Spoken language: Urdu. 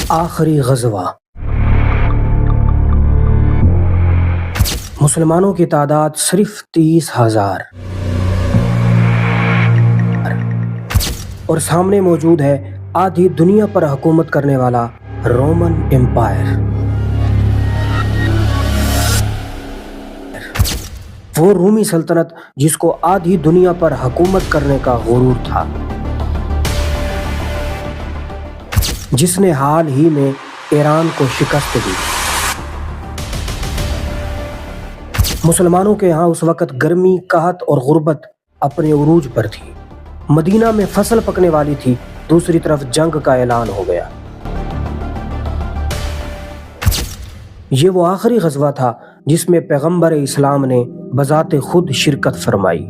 آخری غزوہ۔ مسلمانوں کی تعداد صرف 30,000 اور سامنے موجود ہے آدھی دنیا پر حکومت کرنے والا رومن امپائر۔ وہ رومی سلطنت جس کو آدھی دنیا پر حکومت کرنے کا غرور تھا، جس نے حال ہی میں ایران کو شکست دی۔ مسلمانوں کے ہاں اس وقت گرمی، قحط اور غربت اپنے عروج پر تھی۔ مدینہ میں فصل پکنے والی تھی، دوسری طرف جنگ کا اعلان ہو گیا۔ یہ وہ آخری غزوہ تھا جس میں پیغمبر اسلام نے بذات خود شرکت فرمائی۔